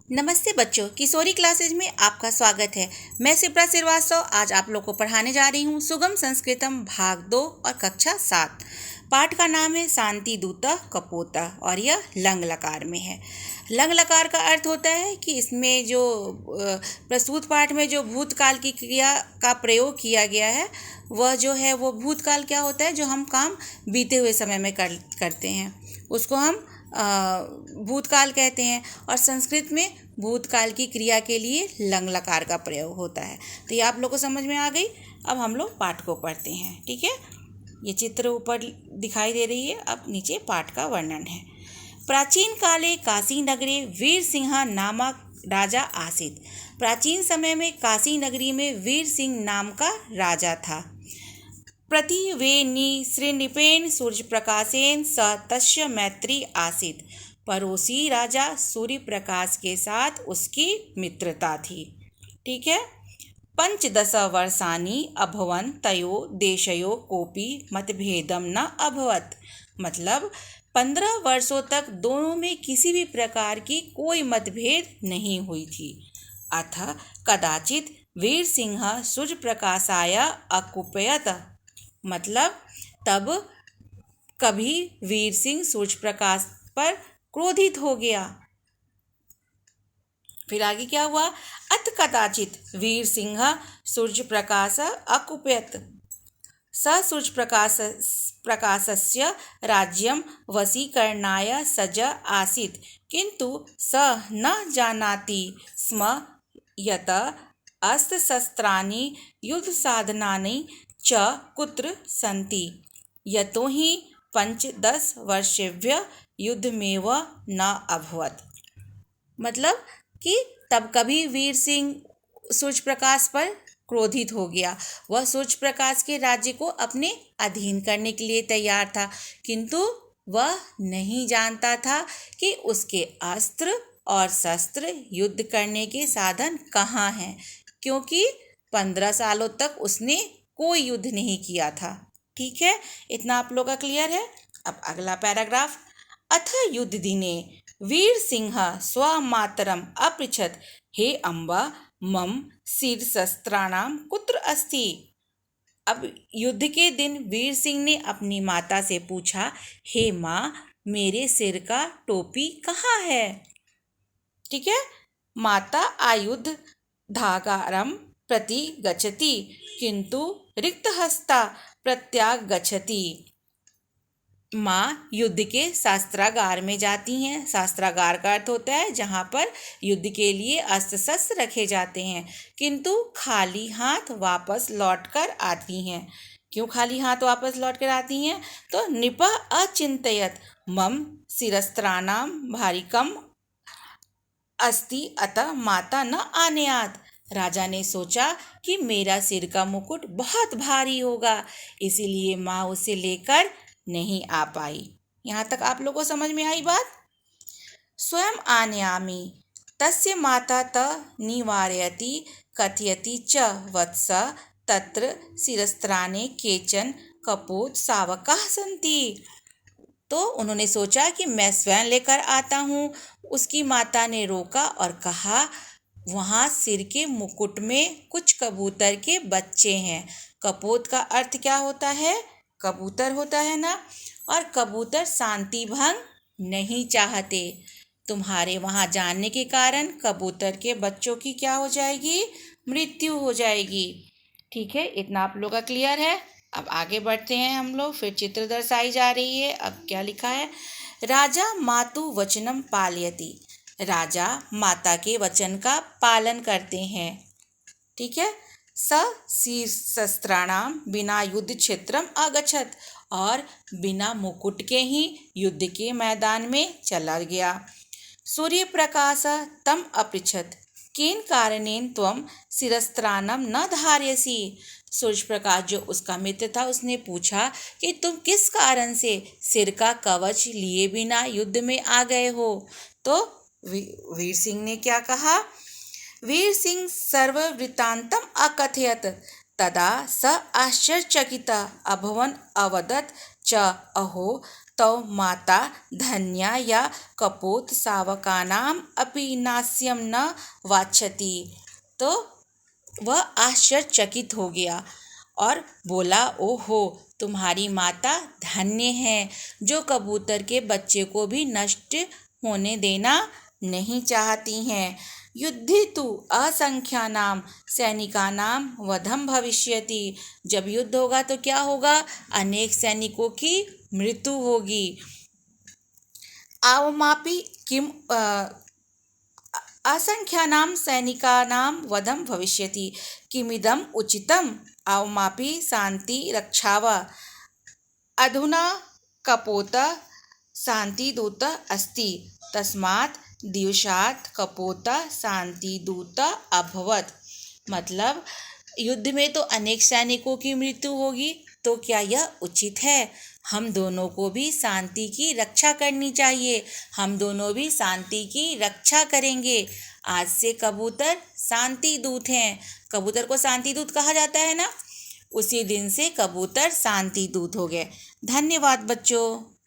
नमस्ते बच्चों, किशोरी क्लासेज में आपका स्वागत है। मैं शिप्रा श्रीवास्तव आज आप लोग को पढ़ाने जा रही हूँ सुगम संस्कृतम भाग 2 और कक्षा 7। पाठ का नाम है शांति दूता कपोता और यह लंग लकार में है। लंग लकार का अर्थ होता है कि इसमें जो प्रस्तुत पाठ में जो भूतकाल की क्रिया का प्रयोग किया गया है वह जो है वो भूतकाल क्या होता है, जो हम काम बीते हुए समय में करते हैं उसको हम भूतकाल कहते हैं। और संस्कृत में भूतकाल की क्रिया के लिए लंग लकार का प्रयोग होता है। तो ये आप लोग को समझ में आ गई। अब हम लोग पाठ को पढ़ते हैं। ठीक है, ये चित्र ऊपर दिखाई दे रही है, अब नीचे पाठ का वर्णन है। प्राचीन काले काशी नगरे वीर सिंह नामक राजा आसीत। प्राचीन समय में काशी नगरी में वीर सिंह नाम का राजा था। प्रतिवेनी श्रीनिपेन सूर्य प्रकाशेन स तस्य मैत्री आसीत। पड़ोसी राजा सूर्य प्रकाश के साथ उसकी मित्रता थी। ठीक है। 15 वर्षानि अभवन तयो देशयो कोपि मतभेदम न अभवत। मतलब 15 वर्षों तक दोनों में किसी भी प्रकार की कोई मतभेद नहीं हुई थी। अथ कदाचित वीर सिंह सूर्य प्रकाशाय अकुपयत। मतलब तब कभी वीर सिंह सूर्य प्रकाश पर क्रोधित हो गया। फिर आगे क्या हुआ? अथ कदाचित वीर सिंह सूर्य प्रकाश अकुपयत स सूर्य प्रकाशस्य राज्यं वशीकरणाय सज्ज आसीत्, किन्तु स न जानाति स्म यत् अस्त्रशस्त्राणि युद्धसाधनानि च कुत्र सन्ति, यतो हि 15 वर्षेभ्यः युद्धमेव न अभवत्। मतलब कि तब कभी वीर सिंह सूर्य प्रकाश पर क्रोधित हो गया। वह सूर्य प्रकाश के राज्य को अपने अधीन करने के लिए तैयार था, किंतु वह नहीं जानता था कि उसके अस्त्र और शस्त्र युद्ध करने के साधन कहाँ हैं, क्योंकि 15 सालों तक उसने कोई युद्ध नहीं किया था। ठीक है, इतना आप लोग का क्लियर है। अब अगला पैराग्राफ। अथ युद्ध दिने वीर सिंह स्वमातरम अपृच्छत, हे अम्बा मम शिरशस्त्राणाम कुत्र अस्ति। अब युद्ध के दिन वीर सिंह ने अपनी माता से पूछा, हे माँ, मेरे सिर का टोपी कहाँ है। ठीक है। माता आयुध धागारम प्रति गच्छति, किंतु रिक्तहस्ता प्रत्यागच्छति। माँ युद्ध के शास्त्रागार में जाती हैं। शास्त्रागार का अर्थ होता है जहाँ पर युद्ध के लिए अस्त्र शस्त्र रखे जाते हैं, किंतु खाली हाथ वापस लौटकर आती हैं। क्यों खाली हाथ वापस लौटकर आती हैं? तो नृपः अचिंतयत मम शिरस्त्राणाम भारिकम अस्ति अतः माता न आनयात। राजा ने सोचा कि मेरा सिर का मुकुट बहुत भारी होगा, इसीलिए माँ उसे लेकर नहीं आ पाई। यहाँ तक आप लोगों को समझ में आई बात? स्वयं आनयामि तस्य माता त निवारयति कथयति च वत्स तत्र शिरस्त्राणे केचन कपोत शावकाः सन्ति। तो उन्होंने सोचा कि मैं स्वयं लेकर आता हूँ। उसकी माता ने रोका और कहा, वहाँ सिर के मुकुट में कुछ कबूतर के बच्चे हैं। कपोत का अर्थ क्या होता है? कबूतर होता है ना। और कबूतर शांति भंग नहीं चाहते। तुम्हारे वहाँ जाने के कारण कबूतर के बच्चों की क्या हो जाएगी? मृत्यु हो जाएगी। ठीक है, इतना आप लोग का क्लियर है। अब आगे बढ़ते हैं हम लोग। फिर चित्र दर्शाई जा रही है। अब क्या लिखा है? राजा मातु वचनम पालयति। राजा माता के वचन का पालन करते हैं। ठीक है। स शस्त्राणाम बिना युद्ध क्षेत्रम अगच्छत, और बिना मुकुट के ही युद्ध के मैदान में चला गया। सूर्य प्रकाश तम अपृच्छत, केन कारणेन त्वम शिरस्त्राणम न धारयसि। सूर्य प्रकाश जो उसका मित्र था उसने पूछा कि तुम किस कारण से सिर का कवच लिए बिना युद्ध में आ गए हो। तो वीर सिंह ने क्या कहा? वीर सिंह सर्ववृत्तांतम अकथयत, तदा स आश्चर्यचकित अभवन अवदत् च, अहो तौ माता धन्या या कपोत सावकानाम अपि नास्यम न वाच्छति। तो वह आश्चर्यचकित हो गया और बोला, ओहो, तुम्हारी माता धन्य है जो कबूतर के बच्चे को भी नष्ट होने देना नहीं चाहती हैं। युद्धे तु असंख्यानाम सैनिकानाम वधम भविष्यति। जब युद्ध होगा तो क्या होगा? अनेक सैनिकों की मृत्यु होगी। आवमापि किम असंख्यानां सैनिकानां वधम भविष्यति किमिदम् उचितम् आवमापि शांति रक्षाव। अधुना कपोतः शांतिदूतः अस्ति तस्मात् दिवसात् कपोतः शांतिदूतः अभवत्। मतलब युद्ध में तो अनेक सैनिकों की मृत्यु होगी, तो क्या यह उचित है? हम दोनों को भी शांति की रक्षा करनी चाहिए। हम दोनों भी शांति की रक्षा करेंगे। आज से कबूतर शांति दूत हैं। कबूतर को शांति दूत कहा जाता है ना, उसी दिन से कबूतर शांति दूत हो गए। धन्यवाद बच्चों।